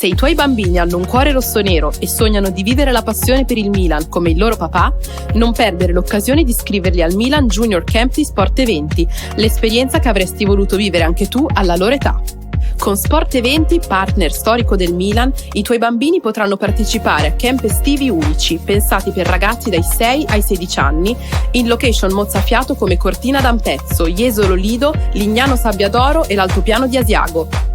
Se i tuoi bambini hanno un cuore rossonero e sognano di vivere la passione per il Milan come il loro papà, non perdere l'occasione di iscriverli al Milan Junior Camp di Sport Eventi, l'esperienza che avresti voluto vivere anche tu alla loro età. Con Sport Eventi, partner storico del Milan, i tuoi bambini potranno partecipare a camp estivi unici, pensati per ragazzi dai 6 ai 16 anni, in location mozzafiato come Cortina d'Ampezzo, Jesolo Lido, Lignano Sabbiadoro e l'Altopiano di Asiago.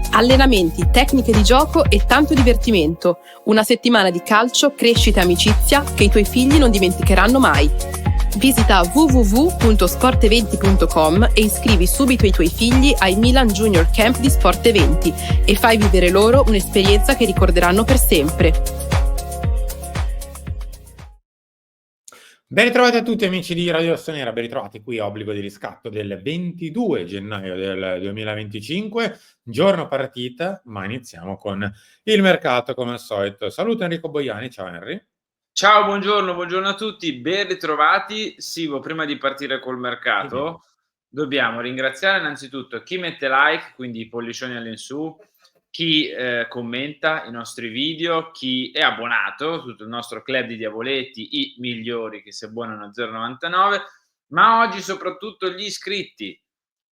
Allenamenti, tecniche di gioco e tanto divertimento. Una settimana di calcio, crescita e amicizia che i tuoi figli non dimenticheranno mai. Visita www.sporteventi.com e iscrivi subito i tuoi figli ai Milan Junior Camp di Sport Eventi e fai vivere loro un'esperienza che ricorderanno per sempre. Ben ritrovati a tutti amici di Radio Rossonera, ben ritrovati qui a Obbligo di Riscatto del 22 gennaio del 2025, giorno partita, ma iniziamo con il mercato come al solito. Saluto Enrico Boiani, ciao Henry. Ciao, buongiorno a tutti, ben ritrovati. Sivo, prima di partire col mercato, dobbiamo ringraziare innanzitutto chi mette like, quindi i pollicioni all'insù, chi commenta i nostri video, chi è abbonato, tutto il nostro club di diavoletti, i migliori che si abbonano a 0,99, ma oggi soprattutto gli iscritti,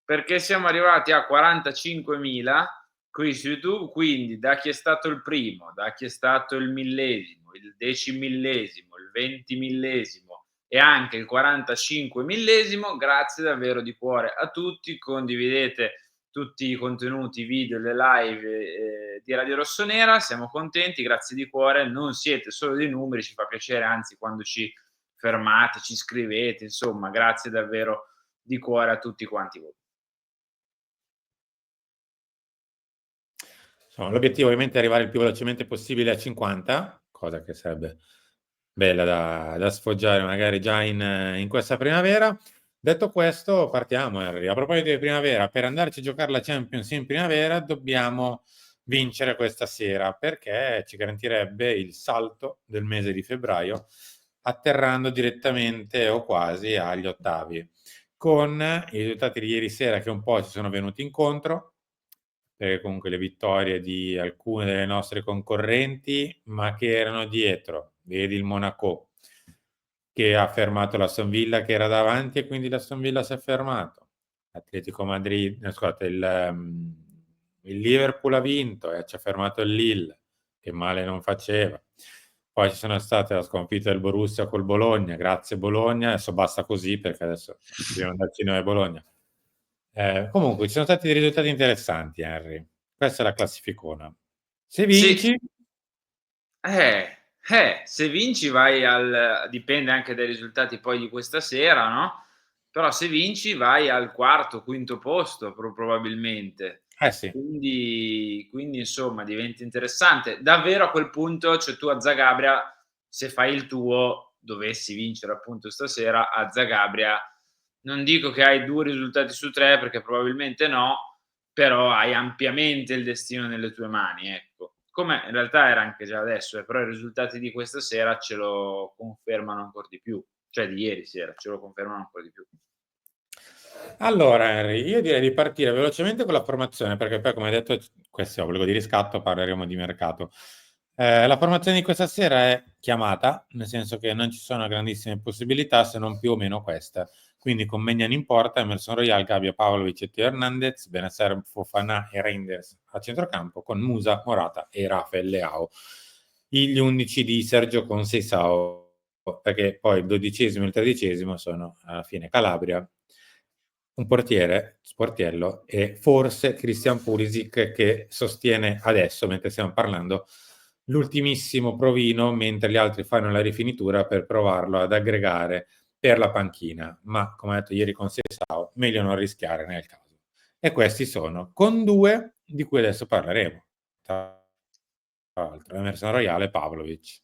perché siamo arrivati a 45.000 qui su YouTube, quindi da chi è stato il primo, da chi è stato il millesimo, il decimillesimo, il ventimillesimo e anche il 45.000esimo, grazie davvero di cuore a tutti, condividete tutti i contenuti, i video, le live di Radio Rossonera, siamo contenti, grazie di cuore, non siete solo dei numeri, ci fa piacere, anzi quando ci fermate, ci scrivete, insomma, grazie davvero di cuore a tutti quanti voi. L'obiettivo ovviamente è arrivare il più velocemente possibile a 50, cosa che sarebbe bella da sfoggiare magari già in questa primavera. Detto questo, partiamo Henry. A proposito di primavera, per andarci a giocare la Champions in primavera dobbiamo vincere questa sera, perché ci garantirebbe il salto del mese di febbraio, atterrando direttamente o quasi agli ottavi, con i risultati di ieri sera che un po' ci sono venuti incontro, perché comunque le vittorie di alcune delle nostre concorrenti, ma che erano dietro. Vedi il Monaco, che ha fermato l'Aston Villa che era davanti e quindi l'Aston Villa si è fermato. Atletico Madrid, scusate, il Liverpool ha vinto e ci ha fermato il Lille, che male non faceva. Poi ci sono state la sconfitta del Borussia col Bologna, grazie Bologna, adesso basta così perché adesso dobbiamo andarci noi a Bologna. Comunque ci sono stati dei risultati interessanti, Henry. Questa è la classificona. Se vinci... Se vinci vai dipende anche dai risultati poi di questa sera, no, però se vinci vai al quarto, quinto posto probabilmente. Sì. Quindi insomma diventa interessante. Davvero a quel punto, cioè tu a Zagabria, se fai il tuo, dovessi vincere appunto stasera a Zagabria, non dico che hai 2 risultati su 3 perché probabilmente no, però hai ampiamente il destino nelle tue mani, ecco. Come in realtà era anche già adesso, però i risultati di questa sera ce lo confermano ancor di più, cioè di ieri sera, ce lo confermano ancora di più. Allora Henry, io direi di partire velocemente con la formazione, perché poi come hai detto questo è obbligo di riscatto, parleremo di mercato. La formazione di questa sera è chiamata, nel senso che non ci sono grandissime possibilità se non più o meno questa. Quindi con Maignan in porta, Emerson Royal, Gabia Pavlovic e Teo Hernandez, Bennacer, Fofana e Reinders a centrocampo con Musa, Morata e Rafael Leao. Gli 11 di Sergio Conceição, perché poi il 12° e il 13° sono alla fine Calabria, un portiere, Sportiello, e forse Christian Pulisic che sostiene adesso, mentre stiamo parlando, l'ultimissimo provino, mentre gli altri fanno la rifinitura per provarlo ad aggregare per la panchina. Ma, come ha detto ieri con Sessao, meglio non rischiare nel caso. E questi sono, con 2 di cui adesso parleremo. Tra l'altro, Emerson Royal e Pavlovic.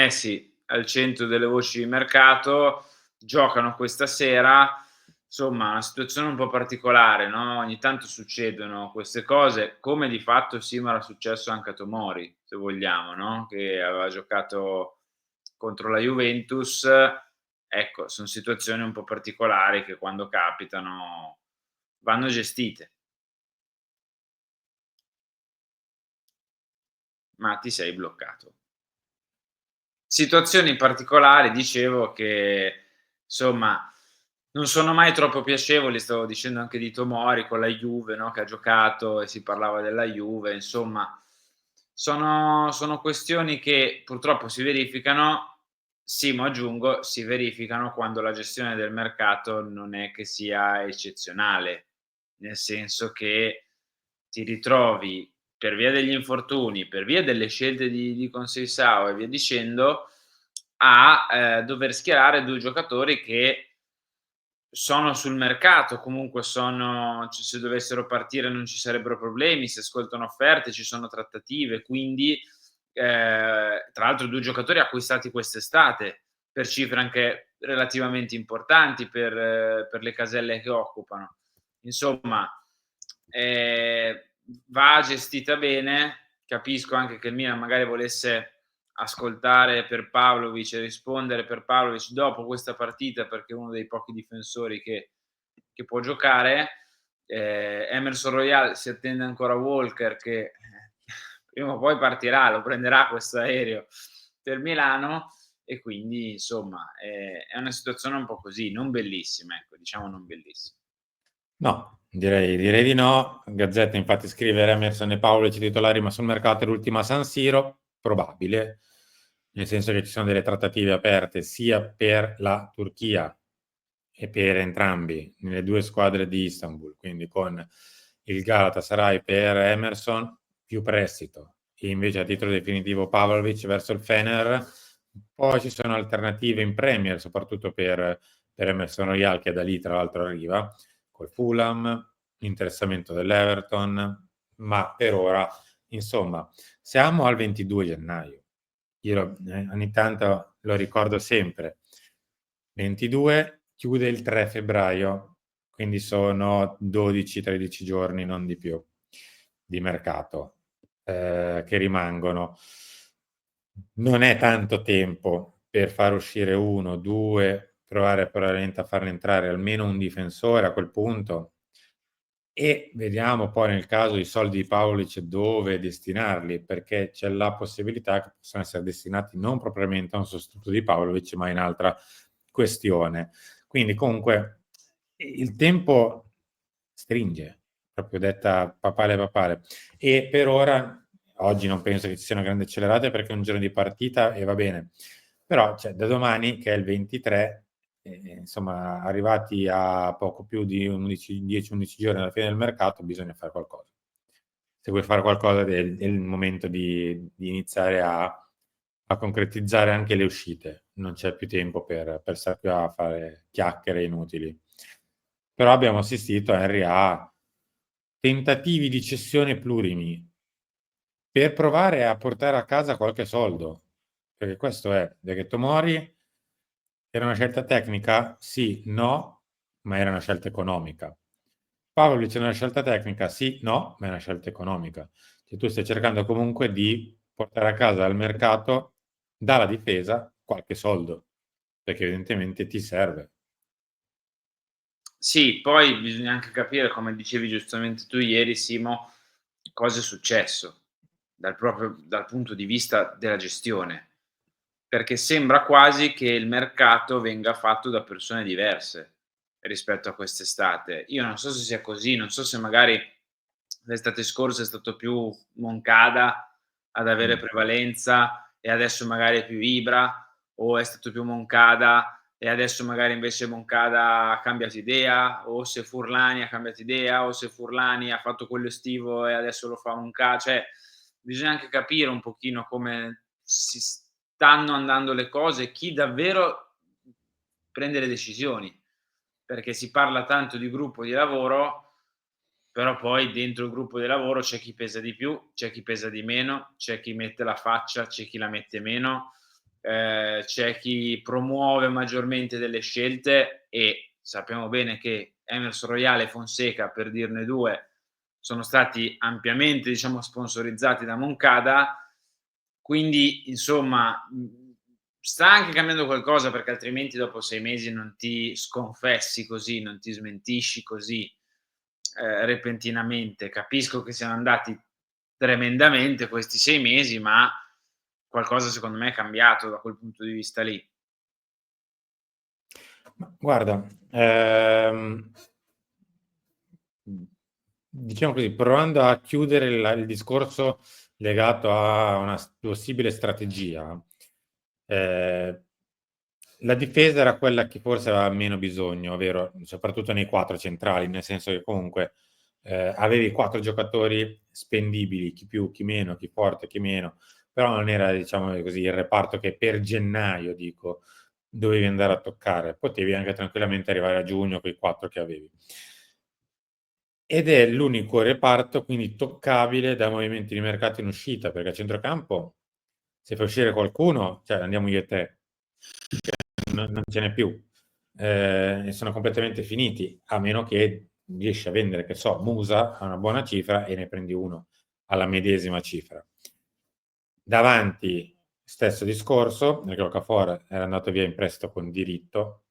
Sì, al centro delle voci di mercato, giocano questa sera. Insomma, una situazione un po' particolare, no, ogni tanto succedono queste cose, come di fatto simile era successo anche a Tomori, se vogliamo, no, che aveva giocato contro la Juventus. Ecco, son situazioni un po' particolari che quando capitano vanno gestite. ma ti sei bloccato. Situazioni particolari, dicevo, che insomma non sono mai troppo piacevoli, stavo dicendo anche di Tomori con la Juve, no, che ha giocato e si parlava della Juve, insomma sono questioni che purtroppo si verificano, sì, ma aggiungo, si verificano quando la gestione del mercato non è che sia eccezionale, nel senso che ti ritrovi per via degli infortuni, per via delle scelte di Conceição e via dicendo, a, dover schierare 2 giocatori che sono sul mercato, comunque se dovessero partire non ci sarebbero problemi, si ascoltano offerte, ci sono trattative, quindi, tra l'altro 2 giocatori acquistati quest'estate per cifre anche relativamente importanti per le caselle che occupano. Insomma, ehm, va gestita bene. Capisco anche che il Milan magari volesse ascoltare per Pavlovic e rispondere per Pavlovic dopo questa partita, perché è uno dei pochi difensori che può giocare. Emerson Royal si attende ancora Walker che prima o poi partirà, lo prenderà questo aereo per Milano e quindi insomma è una situazione un po' così, non bellissima, ecco, diciamo non bellissima. No, direi di no. Gazzetta infatti scrive Emerson e Pavlovic titolari, ma sul mercato è l'ultima San Siro, probabile, nel senso che ci sono delle trattative aperte sia per la Turchia e per entrambi nelle 2 squadre di Istanbul, quindi con il Galatasaray per Emerson più prestito e invece a titolo definitivo Pavlovic verso il Fener. Poi ci sono alternative in Premier, soprattutto per Emerson Royal, che da lì tra l'altro arriva col Fulham, interessamento dell'Everton, ma per ora, insomma, siamo al 22 gennaio. Io ogni tanto lo ricordo sempre. 22 chiude il 3 febbraio, quindi sono 12-13 giorni, non di più, di mercato che rimangono. Non è tanto tempo per far uscire 1, 2, provare probabilmente a farne entrare almeno un difensore a quel punto e vediamo poi nel caso i soldi di Pavlovic dove destinarli, perché c'è la possibilità che possano essere destinati non propriamente a un sostituto di Pavlovic, ma in altra questione. Quindi comunque il tempo stringe, proprio detta papale, e per ora oggi non penso che ci siano grandi accelerate perché è un giorno di partita e va bene, però cioè, da domani che è il 23, insomma arrivati a poco più di 10-11 giorni alla fine del mercato bisogna fare qualcosa. Se vuoi fare qualcosa è il momento di iniziare a concretizzare anche le uscite, non c'è più tempo per stare qui a fare chiacchiere inutili. Però abbiamo assistito, Henry, a tentativi di cessione plurimi per provare a portare a casa qualche soldo, perché questo è, perché Tomori era una scelta tecnica? Sì, no, ma era una scelta economica. Pavlovic è una scelta tecnica? Sì, no, ma è una scelta economica. Cioè, tu stai cercando comunque di portare a casa al mercato dalla difesa qualche soldo, perché evidentemente ti serve. Sì, poi bisogna anche capire, come dicevi giustamente tu ieri Simo, cosa è successo dal punto di vista della gestione, perché sembra quasi che il mercato venga fatto da persone diverse rispetto a quest'estate. Io non so se sia così, non so se magari l'estate scorsa è stato più Moncada ad avere prevalenza e adesso magari è più Ibra, o è stato più Moncada e adesso magari invece Moncada ha cambiato idea, o se Furlani ha cambiato idea, o se Furlani ha fatto quello estivo e adesso lo fa cioè bisogna anche capire un pochino come si stanno andando le cose, chi davvero prende le decisioni, perché si parla tanto di gruppo di lavoro, però poi dentro il gruppo di lavoro c'è chi pesa di più, c'è chi pesa di meno, c'è chi mette la faccia, c'è chi la mette meno, c'è chi promuove maggiormente delle scelte e sappiamo bene che Emerson Royal e Fonseca, per dirne 2, sono stati ampiamente, diciamo, sponsorizzati da Moncada, quindi insomma, sta anche cambiando qualcosa perché altrimenti dopo 6 mesi non ti sconfessi così, non ti smentisci così, repentinamente. Capisco che siano andati tremendamente questi 6 mesi, ma qualcosa secondo me è cambiato da quel punto di vista lì. Guarda, diciamo così, provando a chiudere il discorso legato a una possibile strategia, la difesa era quella che forse aveva meno bisogno, ovvero soprattutto nei 4 centrali, nel senso che comunque avevi 4 giocatori spendibili, chi più, chi meno, chi forte, chi meno, però non era, diciamo così, il reparto che per gennaio, dico, dovevi andare a toccare. Potevi anche tranquillamente arrivare a giugno con i 4 che avevi. Ed è l'unico reparto quindi toccabile da movimenti di mercato in uscita, perché a centrocampo, se fa uscire qualcuno, cioè andiamo io e te, non ce n'è più. E sono completamente finiti, a meno che riesci a vendere, che so, Musa a una buona cifra e ne prendi uno alla medesima cifra. Davanti, stesso discorso, perché Okafor era andato via in prestito con diritto,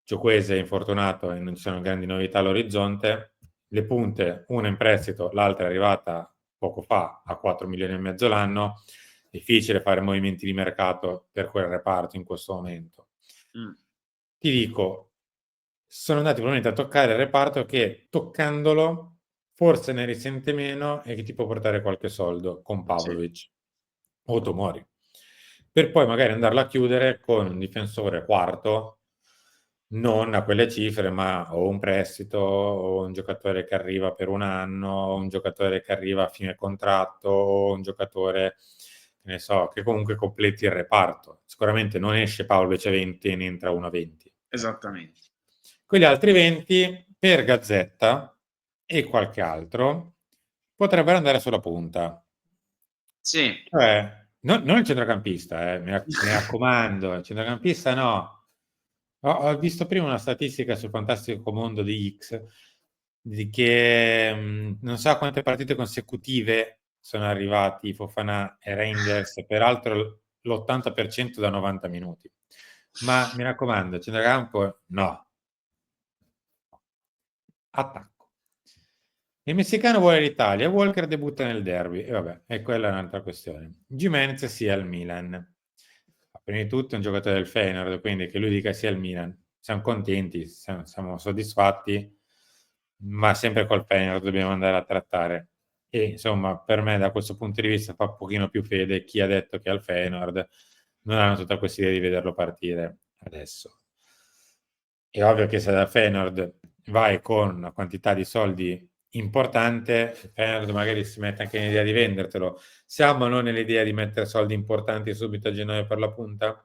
Chukwueze è infortunato e non ci sono grandi novità all'orizzonte, le punte, una in prestito, l'altra è arrivata poco fa a 4 milioni e mezzo l'anno, difficile fare movimenti di mercato per quel reparto in questo momento. Ti dico, sono andati probabilmente a toccare il reparto che toccandolo forse ne risente meno e che ti può portare qualche soldo con Pavlovic o Tomori, per poi magari andarla a chiudere con un difensore quarto, non a quelle cifre, ma o un prestito, o un giocatore che arriva per un anno, o un giocatore che arriva a fine contratto, o un giocatore, che ne so, che comunque completi il reparto. Sicuramente non esce Pavlovic a 20 e ne entra uno a 20. Esattamente. Quegli altri 20 per Gazzetta e qualche altro potrebbero andare sulla punta. Sì. Cioè, non il centrocampista, mi raccomando, il centrocampista no. Ho visto prima una statistica sul fantastico mondo di X di che non so quante partite consecutive sono arrivati Fofana e Reinders, peraltro l'80% da 90 minuti. Ma mi raccomando, centrocampo no. Attacco. Il messicano vuole l'Italia, Walker debutta nel derby, e vabbè, e quella è un'altra questione. Gimenez sia al Milan. Prima di tutto è un giocatore del Feyenoord, quindi che lui dica sia al Milan. Siamo contenti, siamo soddisfatti, ma sempre col Feyenoord dobbiamo andare a trattare. E insomma, per me da questo punto di vista fa un pochino più fede chi ha detto che al Feyenoord non hanno tutta questa idea di vederlo partire adesso. È ovvio che se da Feyenoord vai con una quantità di soldi importante, Feyenoord magari si mette anche in idea di vendertelo. Siamo non nell'idea di mettere soldi importanti subito a gennaio per la punta?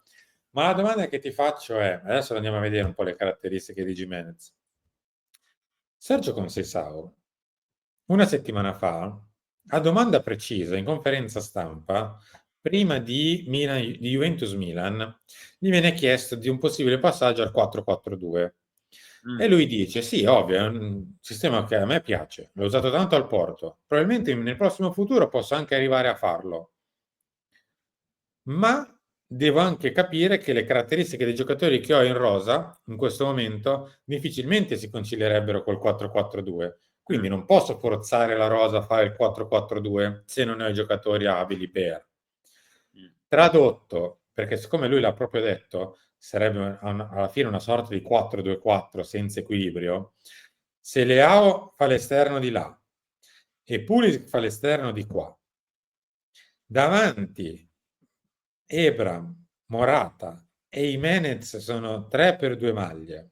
Ma la domanda che ti faccio è, adesso andiamo a vedere un po' le caratteristiche di Gimenez. Sergio Conceição, una settimana fa, a domanda precisa in conferenza stampa, prima di Juventus-Milan, gli viene chiesto di un possibile passaggio al 4-4-2. E lui dice, sì, ovvio, è un sistema che a me piace, l'ho usato tanto al Porto, probabilmente nel prossimo futuro posso anche arrivare a farlo, ma devo anche capire che le caratteristiche dei giocatori che ho in rosa, in questo momento, difficilmente si concilierebbero col 4-4-2, quindi non posso forzare la rosa a fare il 4-4-2 se non ho i giocatori abili per. Tradotto, perché siccome lui l'ha proprio detto, sarebbe alla fine una sorta di 4-2-4 senza equilibrio, se Leao fa l'esterno di là e Pulisic fa l'esterno di qua, davanti Ebram, Morata e Jimenez sono 3 per 2 maglie,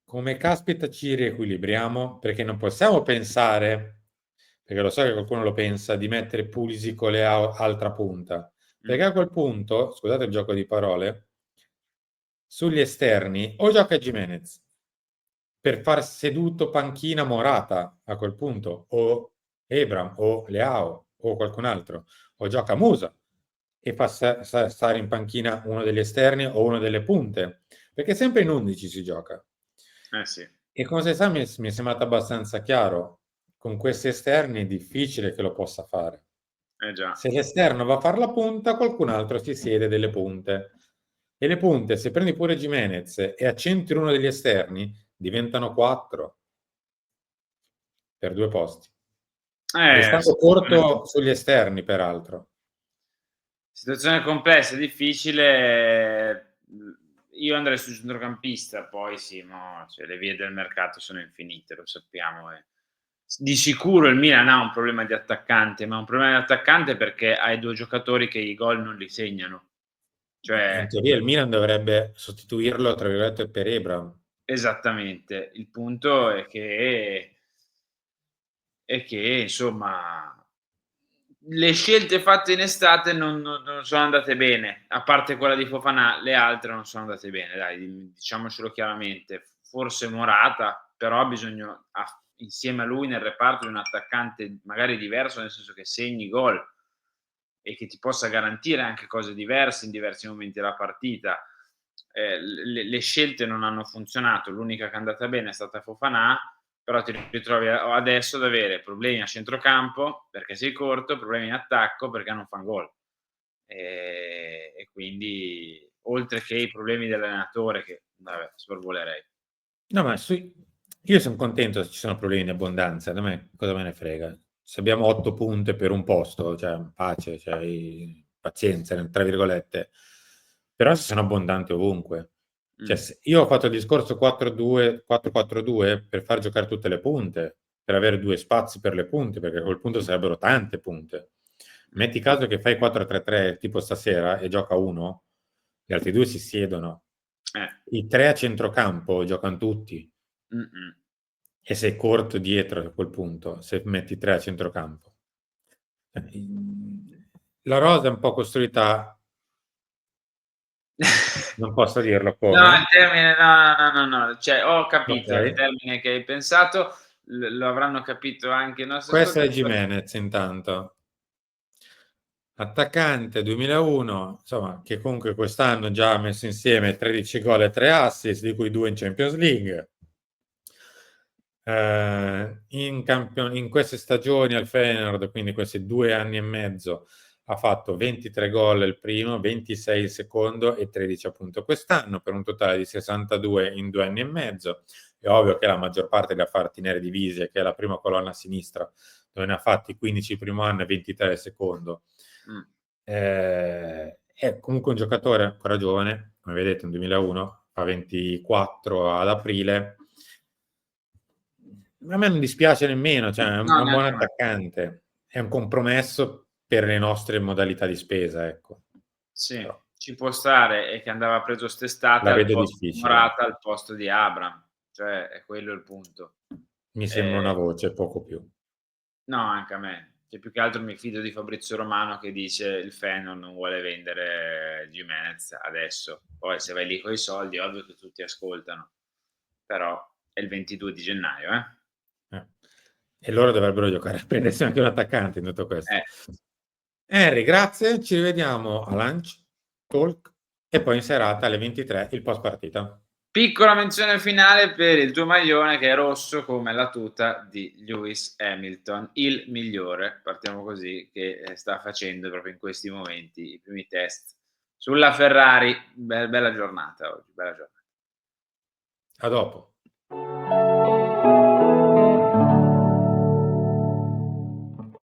come caspita ci riequilibriamo? Perché non possiamo pensare, perché lo so che qualcuno lo pensa, di mettere Pulisic o Leao altra punta, perché a quel punto, scusate il gioco di parole, sugli esterni o gioca Jimenez per far seduto panchina Morata a quel punto, o Ebram o Leao o qualcun altro, o gioca Musa e fa stare in panchina uno degli esterni o uno delle punte, perché sempre in 11 si gioca. Sì. E come si sa mi è sembrato abbastanza chiaro, con questi esterni è difficile che lo possa fare. Già. Se l'esterno va a fare la punta, qualcun altro si siede delle punte. E le punte, se prendi pure Jimenez e accentri uno degli esterni, diventano 4 per 2 posti. Restando corto sugli esterni, peraltro. Situazione complessa, difficile. Io andrei sul centrocampista, poi sì, cioè, le vie del mercato sono infinite, lo sappiamo. Di sicuro il Milan ha un problema di attaccante, ma un problema di attaccante perché hai 2 giocatori che i gol non li segnano. Cioè, In teoria il Milan dovrebbe sostituirlo, tra virgolette, per Ebram. esattamente. Il punto è che insomma le scelte fatte in estate non sono andate bene, a parte quella di Fofana, le altre non sono andate bene, dai, diciamocelo chiaramente. Forse Morata, però ha bisogno insieme a lui nel reparto di un attaccante magari diverso, nel senso che segni gol e che ti possa garantire anche cose diverse in diversi momenti della partita. Le scelte non hanno funzionato, l'unica che è andata bene è stata Fofana, però ti ritrovi adesso ad avere problemi a centrocampo perché sei corto, problemi in attacco perché non fan gol. E quindi, oltre che i problemi dell'allenatore, che vabbè, sorvolerei. No, ma io sono contento se ci sono problemi in abbondanza, da me cosa me ne frega. Se abbiamo 8 punti per un posto, cioè pace, cioè, pazienza, tra virgolette. Però se sono abbondanti ovunque. Cioè, io ho fatto il discorso 4-2, 4-4-2 per far giocare tutte le punte, per avere 2 spazi per le punte, perché a quel punto sarebbero tante punte. Metti caso che fai 4-3-3 tipo stasera e gioca uno, gli altri 2 si siedono. I 3 a centrocampo giocano tutti. E sei corto dietro a quel punto, se metti 3 a centrocampo. La rosa è un po' costruita, non posso dirlo come. No, il termine no, cioè ho capito il Okay. termine che hai pensato, lo avranno capito anche i nostri Questo è ascoltatori. Gimenez intanto. Attaccante 2001, insomma, che comunque quest'anno già ha messo insieme 13 gol e 3 assist, di cui 2 in Champions League. In queste stagioni al Feyenoord, quindi questi 2 anni e mezzo, ha fatto 23 gol il primo, 26 il secondo e 13 appunto quest'anno, per un totale di 62 in 2 anni e mezzo. È ovvio che la maggior parte li ha fatti nere divise, che è la prima colonna a sinistra, dove ne ha fatti 15 il primo anno e 23 il secondo. È comunque un giocatore ancora giovane, come vedete, nel 2001, fa 24 ad aprile. A me non dispiace nemmeno, cioè è un buon attaccante, è un compromesso per le nostre modalità di spesa, ecco. Sì, Però ci può stare, e che andava preso st'estate la al vedo posto di difficile. Morata, al posto di Abraham, cioè è quello il punto. Mi sembra una voce, poco più. No, anche a me. Cioè, più che altro mi fido di Fabrizio Romano che dice il Feyenoord non vuole vendere Gimenez adesso. Poi se vai lì coi soldi, ovvio che tutti ascoltano. Però è il 22 di gennaio, E loro dovrebbero giocare a prendersi anche un attaccante in tutto questo. Eh. Henry, grazie, ci rivediamo a lunch, talk e poi in serata alle 23 il post partita. Piccola menzione finale per il tuo maglione che è rosso come la tuta di Lewis Hamilton, il migliore, partiamo così, che sta facendo proprio in questi momenti i primi test sulla Ferrari. Bella giornata oggi, bella giornata. A dopo.